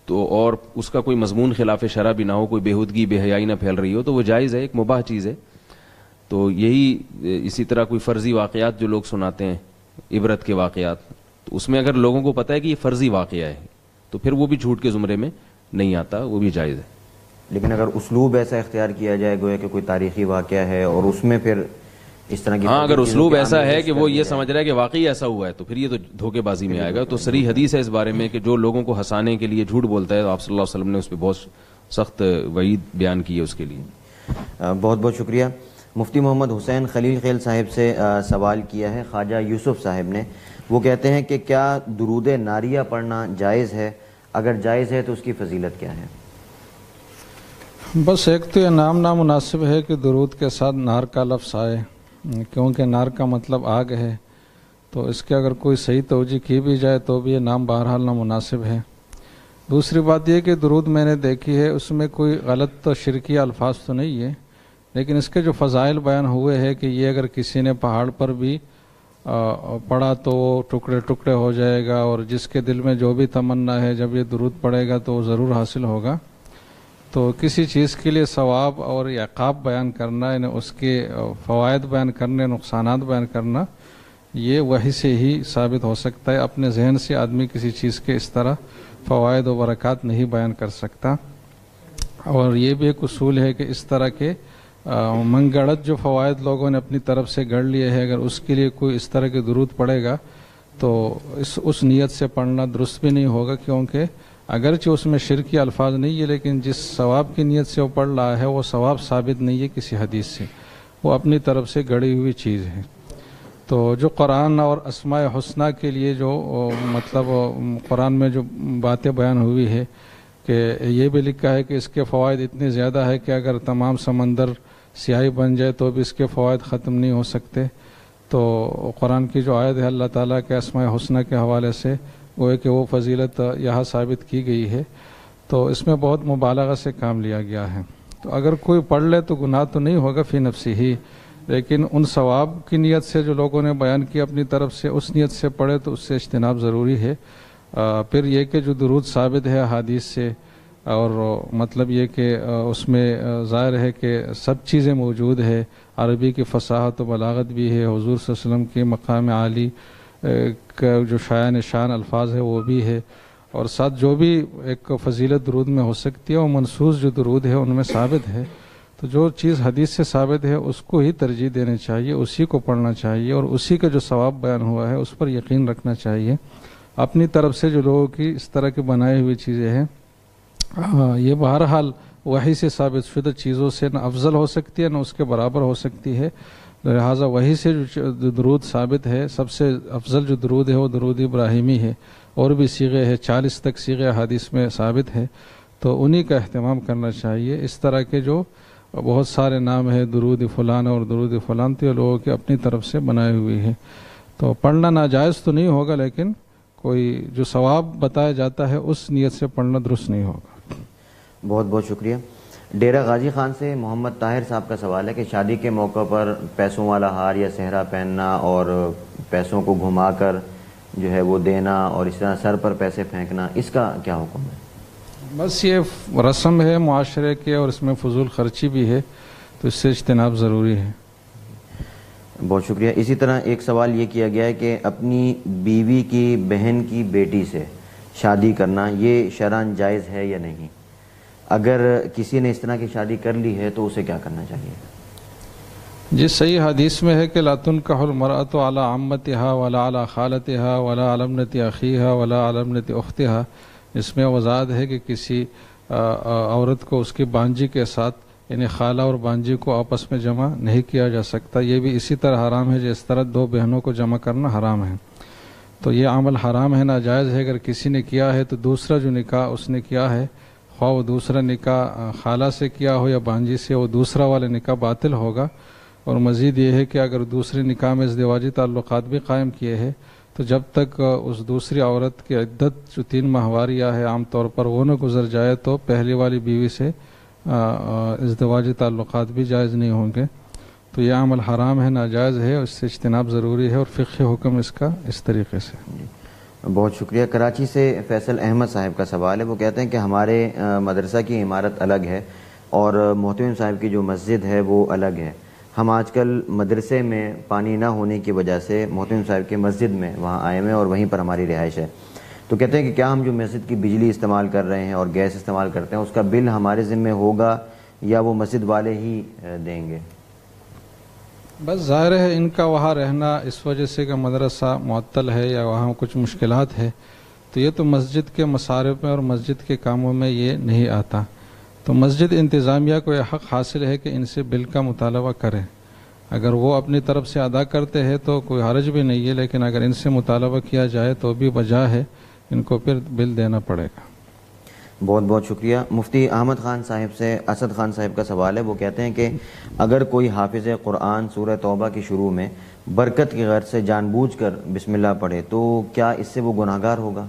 تو، اور اس کا کوئی مضمون خلاف شرع بھی نہ ہو، کوئی بےہودگی بے حیائی نہ پھیل رہی ہو، تو وہ جائز ہے، ایک مباح چیز ہے. تو یہی اسی طرح کوئی فرضی واقعات جو لوگ سناتے ہیں، عبرت کے واقعات، تو اس میں اگر لوگوں کو پتہ ہے کہ یہ فرضی واقعہ ہے تو پھر وہ بھی جھوٹ کے زمرے میں نہیں آتا، وہ بھی جائز ہے. لیکن اگر اسلوب ایسا اختیار کیا جائے گویا کہ کوئی تاریخی واقعہ ہے اور اس میں پھر اس طرح کی، ہاں اگر اسلوب ایسا ہے کہ وہ یہ سمجھ رہا ہے کہ واقعی ایسا ہوا ہے تو پھر یہ تو دھوکے بازی میں آئے گا. تو صریح حدیث ہے اس بارے میں کہ جو لوگوں کو ہنسانے کے لیے جھوٹ بولتا ہے تو آپ صلی اللہ علیہ وسلم نے اس پہ بہت سخت وعید بیان کی ہے اس کے لیے. بہت بہت شکریہ. مفتی محمد حسین خلیل خیل صاحب سے سوال کیا ہے خواجہ یوسف صاحب نے. وہ کہتے ہیں کہ کیا درود ناریہ پڑھنا جائز ہے؟ اگر جائز ہے تو اس کی فضیلت کیا ہے؟ بس ایک تو یہ نام نامناسب ہے کہ درود کے ساتھ نار کا لفظ آئے، کیونکہ نار کا مطلب آگ ہے، تو اس کے اگر کوئی صحیح توجہ کی بھی جائے تو بھی یہ نام بہرحال نامناسب ہے. دوسری بات یہ کہ درود میں نے دیکھی ہے اس میں کوئی غلط تو شرکی الفاظ تو نہیں ہے، لیکن اس کے جو فضائل بیان ہوئے ہیں کہ یہ اگر کسی نے پہاڑ پر بھی پڑھا تو وہ ٹکڑے ٹکڑے ہو جائے گا، اور جس کے دل میں جو بھی تمنا ہے جب یہ درود پڑھے گا تو وہ ضرور حاصل ہوگا. تو کسی چیز کے لیے ثواب اور عقاب بیان کرنا، یعنی اس کے فوائد بیان کرنے، نقصانات بیان کرنا، یہ وحی سے ہی ثابت ہو سکتا ہے. اپنے ذہن سے آدمی کسی چیز کے اس طرح فوائد و برکات نہیں بیان کر سکتا. اور یہ بھی ایک اصول ہے کہ اس طرح کے من گڑت جو فوائد لوگوں نے اپنی طرف سے گڑھ لیے ہیں، اگر اس کے لیے کوئی اس طرح کے درود پڑے گا تو اس نیت سے پڑھنا درست بھی نہیں ہوگا، کیونکہ اگرچہ اس میں شرکی الفاظ نہیں ہے لیکن جس ثواب کی نیت سے وہ پڑھ رہا ہے وہ ثواب ثابت نہیں ہے کسی حدیث سے، وہ اپنی طرف سے گڑھی ہوئی چیز ہے. تو جو قرآن اور اسماء حسنہ کے لیے جو مطلب قرآن میں جو باتیں بیان ہوئی ہے کہ یہ بھی لکھا ہے کہ اس کے فوائد اتنے زیادہ ہے کہ اگر تمام سمندر سیاہی بن جائے تو بھی اس کے فوائد ختم نہیں ہو سکتے. تو قرآن کی جو آیت ہے اللہ تعالیٰ کے اسماء حسنہ کے حوالے سے وہ ہے کہ وہ فضیلت یہاں ثابت کی گئی ہے، تو اس میں بہت مبالغہ سے کام لیا گیا ہے. تو اگر کوئی پڑھ لے تو گناہ تو نہیں ہوگا فی نفسی ہی، لیکن ان ثواب کی نیت سے جو لوگوں نے بیان کی اپنی طرف سے، اس نیت سے پڑھے تو اس سے اجتناب ضروری ہے. پھر یہ کہ جو درود ثابت ہے حدیث سے، اور مطلب یہ کہ اس میں ظاہر ہے کہ سب چیزیں موجود ہے، عربی کی فصاحت و بلاغت بھی ہے، حضور صلی اللہ علیہ وسلم کی مقام عالی کا جو شایان شان الفاظ ہے وہ بھی ہے، اور ساتھ جو بھی ایک فضیلت درود میں ہو سکتی ہے وہ منصوص جو درود ہے ان میں ثابت ہے. تو جو چیز حدیث سے ثابت ہے اس کو ہی ترجیح دینی چاہیے، اسی کو پڑھنا چاہیے، اور اسی کا جو ثواب بیان ہوا ہے اس پر یقین رکھنا چاہیے. اپنی طرف سے جو لوگوں کی اس طرح کی بنائی ہوئی چیزیں ہیں یہ بہرحال وحی سے ثابت شدہ چیزوں سے نہ افضل ہو سکتی ہے نہ اس کے برابر ہو سکتی ہے. لہٰذا وحی سے جو درود ثابت ہے، سب سے افضل جو درود ہے وہ درود ابراہیمی ہے، اور بھی صیغے ہے، 40 تک صیغے حدیث میں ثابت ہے، تو انہی کا اہتمام کرنا چاہیے. اس طرح کے جو بہت سارے نام ہیں درود فلان اور درود فلان، تو یہ لوگوں کی اپنی طرف سے بنائی ہوئی ہے. تو پڑھنا ناجائز تو نہیں ہوگا، لیکن کوئی جو ثواب بتایا جاتا ہے اس نیت سے پڑھنا درست نہیں ہوگا. بہت بہت شکریہ. ڈیرہ غازی خان سے محمد طاہر صاحب کا سوال ہے کہ شادی کے موقع پر پیسوں والا ہار یا صحرا پہننا اور پیسوں کو گھما کر جو ہے وہ دینا اور اس طرح سر پر پیسے پھینکنا، اس کا کیا حکم ہے؟ بس یہ رسم ہے معاشرے کے اور اس میں فضول خرچی بھی ہے، تو اس سے اجتناب ضروری ہے. بہت شکریہ. اسی طرح ایک سوال یہ کیا گیا ہے کہ اپنی بیوی کی بہن کی بیٹی سے شادی کرنا یہ شرعاً جائز ہے یا نہیں؟ اگر کسی نے اس طرح کی شادی کر لی ہے تو اسے کیا کرنا چاہیے؟ جی صحیح حدیث میں ہے کہ لا تنکح المرأۃ علی عمتها ولا علی خالتها ولا علی ابنۃ اخیها ولا علی ابنۃ اختها. اس میں وضاحت ہے کہ کسی عورت کو اس کی بانجی کے ساتھ یعنی خالہ اور بانجی کو آپس میں جمع نہیں کیا جا سکتا. یہ بھی اسی طرح حرام ہے جس طرح دو بہنوں کو جمع کرنا حرام ہے. تو یہ عمل حرام ہے، ناجائز ہے. اگر کسی نے کیا ہے تو دوسرا جو نکاح اس نے کیا ہے، خواہ وہ دوسرا نکاح خالہ سے کیا ہو یا بانجی سے، وہ دوسرا والا نکاح باطل ہوگا. اور مزید یہ ہے کہ اگر دوسرے نکاح میں ازدواجی تعلقات بھی قائم کیے ہیں تو جب تک اس دوسری عورت کی عدت جو 3 ماہواریہ ہے عام طور پر وہ نہ گزر جائے تو پہلی والی بیوی سے ازدواجی تعلقات بھی جائز نہیں ہوں گے. تو یہ عمل حرام ہے، ناجائز ہے، اور اس سے اجتناب ضروری ہے، اور فقہی حکم اس کا اس طریقے سے. بہت شکریہ. کراچی سے فیصل احمد صاحب کا سوال ہے. وہ کہتے ہیں کہ ہمارے مدرسہ کی عمارت الگ ہے اور محتمم صاحب کی جو مسجد ہے وہ الگ ہے. ہم آج کل مدرسے میں پانی نہ ہونے کی وجہ سے محتمم صاحب کی مسجد میں وہاں آئے ہوئے ہیں اور وہیں پر ہماری رہائش ہے. تو کہتے ہیں کہ کیا ہم جو مسجد کی بجلی استعمال کر رہے ہیں اور گیس استعمال کرتے ہیں اس کا بل ہمارے ذمہ ہوگا یا وہ مسجد والے ہی دیں گے؟ بس ظاہر ہے ان کا وہاں رہنا اس وجہ سے کہ مدرسہ معطل ہے یا وہاں کچھ مشکلات ہے، تو یہ تو مسجد کے مصارف میں اور مسجد کے کاموں میں یہ نہیں آتا. تو مسجد انتظامیہ کو یہ حق حاصل ہے کہ ان سے بل کا مطالبہ کریں. اگر وہ اپنی طرف سے ادا کرتے ہیں تو کوئی حرج بھی نہیں ہے، لیکن اگر ان سے مطالبہ کیا جائے تو بھی وجہ ہے، ان کو پھر بل دینا پڑے گا. بہت بہت شکریہ. مفتی احمد خان صاحب سے اسد خان صاحب کا سوال ہے. وہ کہتے ہیں کہ اگر کوئی حافظ قرآن سورہ توبہ کی شروع میں برکت کی غرض سے جان بوجھ کر بسم اللہ پڑھے تو کیا اس سے وہ گناہ گار ہوگا؟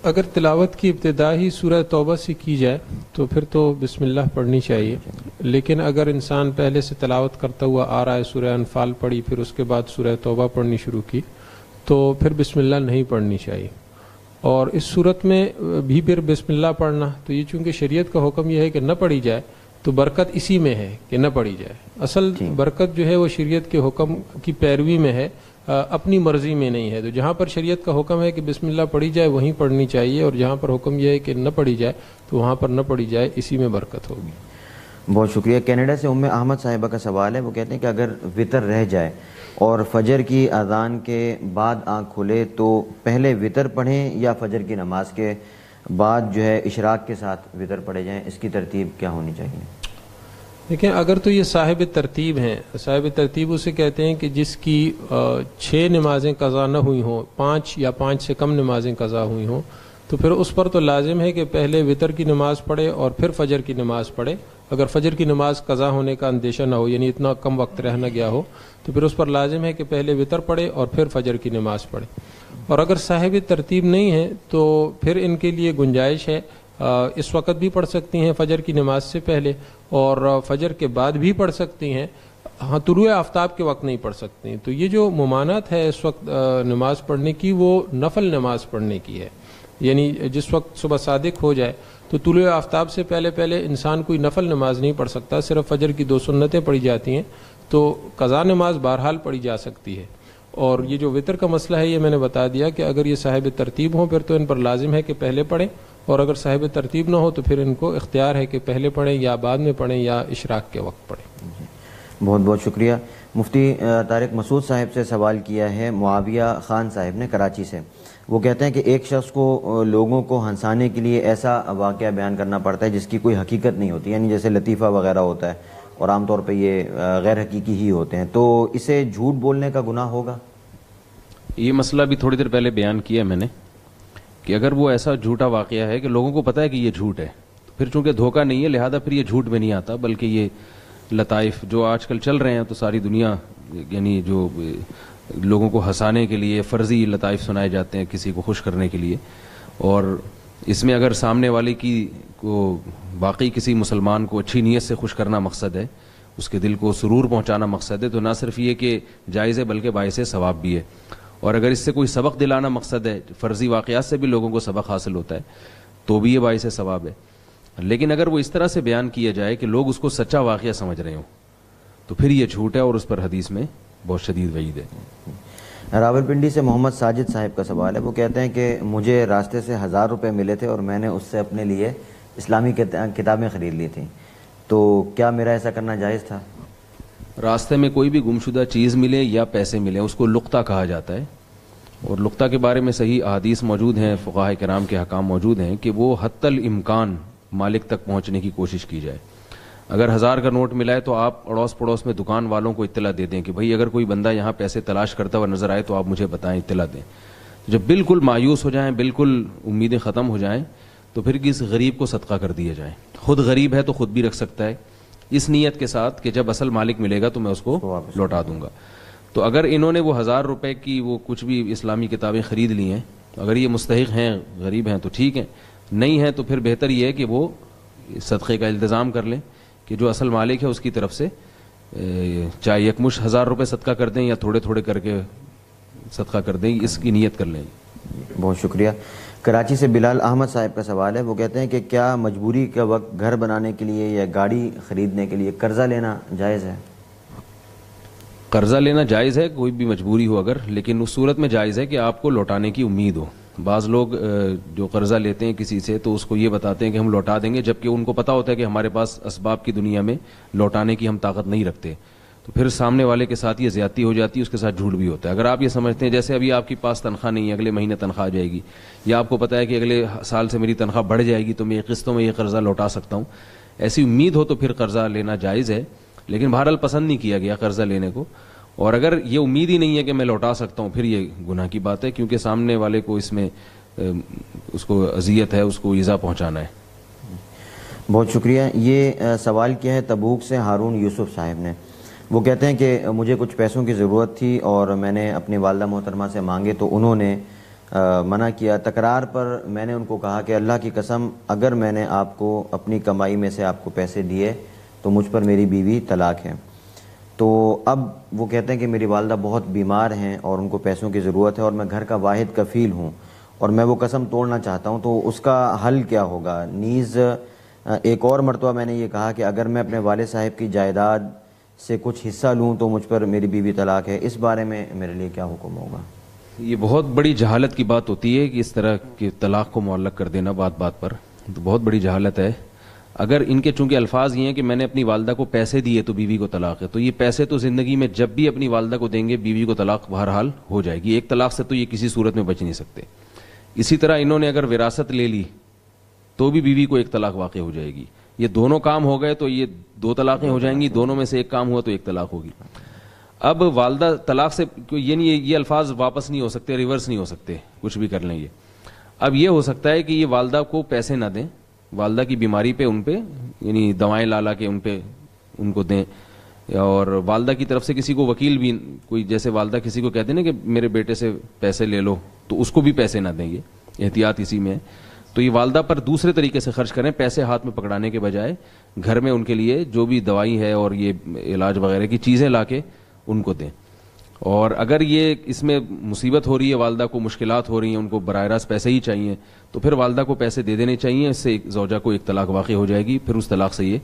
اگر تلاوت کی ابتدا ہی سورہ توبہ سے کی جائے تو پھر تو بسم اللہ پڑھنی چاہیے. لیکن اگر انسان پہلے سے تلاوت کرتا ہوا آ رہا ہے، سورہ انفال پڑھی پھر اس کے بعد سورہ توبہ پڑھنی شروع کی تو پھر بسم اللہ نہیں پڑھنی چاہیے. اور اس صورت میں بھی پھر بسم اللہ پڑھنا، تو یہ چونکہ شریعت کا حکم یہ ہے کہ نہ پڑھی جائے تو برکت اسی میں ہے کہ نہ پڑھی جائے. اصل برکت جو ہے وہ شریعت کے حکم کی پیروی میں ہے، اپنی مرضی میں نہیں ہے. تو جہاں پر شریعت کا حکم ہے کہ بسم اللہ پڑھی جائے وہیں پڑھنی چاہیے، اور جہاں پر حکم یہ ہے کہ نہ پڑھی جائے تو وہاں پر نہ پڑھی جائے، اسی میں برکت ہوگی. بہت شکریہ. کینیڈا سے ام احمد صاحبہ کا سوال ہے. وہ کہتے ہیں کہ اگر وطر رہ جائے اور فجر کی اذان کے بعد آنکھ کھلے تو پہلے وطر پڑھیں یا فجر کی نماز کے بعد جو ہے اشراق کے ساتھ وطر پڑھے جائیں؟ اس کی ترتیب کیا ہونی چاہیے؟ دیکھیں، اگر تو یہ صاحب ترتیب ہیں، صاحب ترتیب اسے کہتے ہیں کہ جس کی 6 نمازیں قضا نہ ہوئی ہوں، 5 یا 5 سے کم نمازیں قضا ہوئی ہوں، تو پھر اس پر تو لازم ہے کہ پہلے وطر کی نماز پڑھے اور پھر فجر کی نماز پڑھے. اگر فجر کی نماز قضا ہونے کا اندیشہ نہ ہو، یعنی اتنا کم وقت رہ نہ گیا ہو، تو پھر اس پر لازم ہے کہ پہلے وطر پڑھے اور پھر فجر کی نماز پڑھے. اور اگر صاحب ترتیب نہیں ہے تو پھر ان کے لیے گنجائش ہے، اس وقت بھی پڑھ سکتی ہیں فجر کی نماز سے پہلے اور فجر کے بعد بھی پڑھ سکتی ہیں. ہاں، طلوع آفتاب کے وقت نہیں پڑھ سکتی. تو یہ جو ممانعت ہے اس وقت نماز پڑھنے کی، وہ نفل نماز پڑھنے کی ہے. یعنی جس وقت صبح صادق ہو جائے تو طلوع آفتاب سے پہلے انسان کوئی نفل نماز نہیں پڑھ سکتا، صرف فجر کی 2 سنتیں پڑھی جاتی ہیں. تو قضا نماز بہرحال پڑھی جا سکتی ہے. اور یہ جو وطر کا مسئلہ ہے یہ میں نے بتا دیا کہ اگر یہ صاحب ترتیب ہوں پھر تو ان پر لازم ہے کہ پہلے پڑھیں، اور اگر صاحب ترتیب نہ ہو تو پھر ان کو اختیار ہے کہ پہلے پڑھیں یا بعد میں پڑھیں یا اشراق کے وقت پڑھیں. بہت بہت شکریہ. مفتی طارق مسعود صاحب سے سوال کیا ہے معاویہ خان صاحب نے کراچی سے. وہ کہتے ہیں کہ ایک شخص کو لوگوں کو ہنسانے کے لیے ایسا واقعہ بیان کرنا پڑتا ہے جس کی کوئی حقیقت نہیں ہوتی، یعنی جیسے لطیفہ وغیرہ ہوتا ہے اور عام طور پہ یہ غیر حقیقی ہی ہوتے ہیں، تو اسے جھوٹ بولنے کا گناہ ہوگا؟ یہ مسئلہ بھی تھوڑی دیر پہلے بیان کیا میں نے کہ اگر وہ ایسا جھوٹا واقعہ ہے کہ لوگوں کو پتہ ہے کہ یہ جھوٹ ہے، پھر چونکہ دھوکہ نہیں ہے لہذا پھر یہ جھوٹ میں نہیں آتا، بلکہ یہ لطائف جو آج کل چل رہے ہیں تو ساری دنیا یعنی جو لوگوں کو ہنسانے کے لیے فرضی لطائف سنائے جاتے ہیں کسی کو خوش کرنے کے لیے، اور اس میں اگر سامنے والے کی کو واقعی کسی مسلمان کو اچھی نیت سے خوش کرنا مقصد ہے، اس کے دل کو سرور پہنچانا مقصد ہے، تو نہ صرف یہ کہ جائز ہے بلکہ باعث ثواب بھی ہے. اور اگر اس سے کوئی سبق دلانا مقصد ہے، فرضی واقعات سے بھی لوگوں کو سبق حاصل ہوتا ہے، تو بھی یہ باعث ثواب ہے. لیکن اگر وہ اس طرح سے بیان کیا جائے کہ لوگ اس کو سچا واقعہ سمجھ رہے ہوں تو پھر یہ جھوٹ ہے اور اس پر حدیث میں بہت شدید وعید ہے. راولپنڈی سے محمد ساجد صاحب کا سوال ہے. وہ کہتے ہیں کہ مجھے راستے سے 1000 روپے ملے تھے اور میں نے اس سے اپنے لیے اسلامی کتابیں خرید لی تھیں, تو کیا میرا ایسا کرنا جائز تھا؟ راستے میں کوئی بھی گمشدہ چیز ملے یا پیسے ملے اس کو لقطہ کہا جاتا ہے, اور لقطہ کے بارے میں صحیح احادیث موجود ہیں, فقہاء کرام کے حکام موجود ہیں کہ وہ حتی الامکان مالک تک پہنچنے کی کوشش کی جائے. اگر 1000 کا نوٹ ملا ہے تو آپ اڑوس پڑوس میں دکان والوں کو اطلاع دے دیں کہ بھائی اگر کوئی بندہ یہاں پیسے تلاش کرتا ہوا نظر آئے تو آپ مجھے بتائیں, اطلاع دیں. جب بالکل مایوس ہو جائیں, بالکل امیدیں ختم ہو جائیں, تو پھر کس غریب کو صدقہ کر دیا جائے. خود غریب ہے تو خود بھی رکھ سکتا ہے, اس نیت کے ساتھ کہ جب اصل مالک ملے گا تو میں اس کو لوٹا دوں گا. تو اگر انہوں نے وہ 1000 روپے کی وہ کچھ بھی اسلامی کتابیں خرید لی ہیں, اگر یہ مستحق ہیں, غریب ہیں تو ٹھیک ہے, نہیں ہیں تو پھر بہتر یہ ہے کہ وہ صدقے کا التزام کر لیں کہ جو اصل مالک ہے اس کی طرف سے چاہے یکمشت 1000 روپے صدقہ کر دیں یا تھوڑے تھوڑے کر کے صدقہ کر دیں, اس کی نیت کر لیں. بہت شکریہ. کراچی سے بلال احمد صاحب کا سوال ہے. وہ کہتے ہیں کہ کیا مجبوری کے وقت گھر بنانے کے لیے یا گاڑی خریدنے کے لیے قرضہ لینا جائز ہے؟ قرضہ لینا جائز ہے, کوئی بھی مجبوری ہو اگر, لیکن اس صورت میں جائز ہے کہ آپ کو لوٹانے کی امید ہو. بعض لوگ جو قرضہ لیتے ہیں کسی سے تو اس کو یہ بتاتے ہیں کہ ہم لوٹا دیں گے, جبکہ ان کو پتہ ہوتا ہے کہ ہمارے پاس اسباب کی دنیا میں لوٹانے کی ہم طاقت نہیں رکھتے. تو پھر سامنے والے کے ساتھ یہ زیادتی ہو جاتی ہے, اس کے ساتھ جھوٹ بھی ہوتا ہے. اگر آپ یہ سمجھتے ہیں جیسے ابھی آپ کے پاس تنخواہ نہیں ہے, اگلے مہینے تنخواہ آ جائے گی, یا آپ کو پتہ ہے کہ اگلے سال سے میری تنخواہ بڑھ جائے گی تو میں قسطوں میں یہ قرضہ لوٹا سکتا ہوں, ایسی امید ہو تو پھر قرضہ لینا جائز ہے, لیکن بہرحال پسند نہیں کیا گیا قرضہ لینے کو. اور اگر یہ امید ہی نہیں ہے کہ میں لوٹا سکتا ہوں, پھر یہ گناہ کی بات ہے, کیونکہ سامنے والے کو اس میں اس کو اذیت ہے, اس کو ایذا پہنچانا ہے. بہت شکریہ. یہ سوال کیا ہے تبوک سے ہارون یوسف صاحب نے. وہ کہتے ہیں کہ مجھے کچھ پیسوں کی ضرورت تھی اور میں نے اپنی والدہ محترمہ سے مانگے تو انہوں نے منع کیا. تکرار پر میں نے ان کو کہا کہ اللہ کی قسم اگر میں نے آپ کو اپنی کمائی میں سے آپ کو پیسے دیے تو مجھ پر میری بیوی طلاق ہے. تو اب وہ کہتے ہیں کہ میری والدہ بہت بیمار ہیں اور ان کو پیسوں کی ضرورت ہے اور میں گھر کا واحد کفیل ہوں اور میں وہ قسم توڑنا چاہتا ہوں, تو اس کا حل کیا ہوگا؟ نیز ایک اور مرتبہ میں نے یہ کہا کہ اگر میں اپنے والد صاحب کی جائیداد سے کچھ حصہ لوں تو مجھ پر میری بیوی طلاق ہے, اس بارے میں میرے لیے کیا حکم ہوگا؟ یہ بہت بڑی جہالت کی بات ہوتی ہے کہ اس طرح کے طلاق کو معلق کر دینا بات بات پر, تو بہت بڑی جہالت ہے. اگر ان کے چونکہ الفاظ یہ ہیں کہ میں نے اپنی والدہ کو پیسے دیے تو بیوی کو طلاق ہے, تو یہ پیسے تو زندگی میں جب بھی اپنی والدہ کو دیں گے بیوی کو طلاق بہرحال ہو جائے گی. ایک طلاق سے تو یہ کسی صورت میں بچ نہیں سکتے. اسی طرح انہوں نے اگر وراثت لے لی تو بھی بیوی کو ایک طلاق واقع ہو جائے گی. یہ دونوں کام ہو گئے تو یہ 2 طلاقیں ہو جائیں گی, دونوں میں سے ایک کام ہوا تو ایک طلاق ہوگی. اب والدہ طلاق سے یہ نہیں, یہ الفاظ واپس نہیں ہو سکتے, ریورس نہیں ہو سکتے, کچھ بھی کر لیں یہ. اب یہ ہو سکتا ہے کہ یہ والدہ کو پیسے نہ دیں, والدہ کی بیماری پہ ان پہ یعنی دوائیں لا کے ان پہ ان کو دیں, اور والدہ کی طرف سے کسی کو وکیل بھی, کوئی جیسے والدہ کسی کو کہتے ہیں نا کہ میرے بیٹے سے پیسے لے لو, تو اس کو بھی پیسے نہ دیں. یہ احتیاط اسی میں ہے. تو یہ والدہ پر دوسرے طریقے سے خرچ کریں, پیسے ہاتھ میں پکڑانے کے بجائے گھر میں ان کے لیے جو بھی دوائی ہے اور یہ علاج وغیرہ کی چیزیں لا کے ان کو دیں. اور اگر یہ اس میں مصیبت ہو رہی ہے, والدہ کو مشکلات ہو رہی ہیں, ان کو براہ راست پیسے ہی چاہیے, تو پھر والدہ کو پیسے دے دینے چاہیے. اس سے زوجہ کو ایک طلاق واقع ہو جائے گی, پھر اس طلاق سے یہ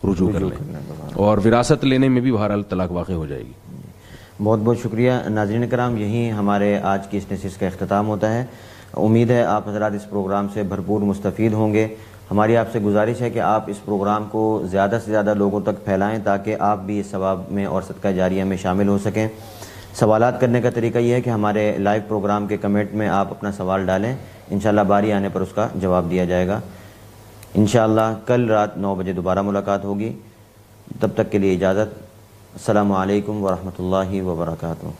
رجوع کر لیں, اور وراثت لینے میں بھی بہرحال طلاق واقع ہو جائے گی. بہت بہت شکریہ. ناظرین کرام, یہی ہمارے آج کی اس نشست کا اختتام ہوتا ہے. امید ہے آپ حضرات اس پروگرام سے بھرپور مستفید ہوں گے. ہماری آپ سے گزارش ہے کہ آپ اس پروگرام کو زیادہ سے زیادہ لوگوں تک پھیلائیں تاکہ آپ بھی اس ثواب میں اور صدقہ جاریہ میں شامل ہو سکیں. سوالات کرنے کا طریقہ یہ ہے کہ ہمارے لائیو پروگرام کے کمنٹ میں آپ اپنا سوال ڈالیں, انشاءاللہ باری آنے پر اس کا جواب دیا جائے گا. انشاءاللہ کل رات 9 بجے دوبارہ ملاقات ہوگی. تب تک کے لیے اجازت. السلام علیکم ورحمۃ اللہ وبرکاتہ.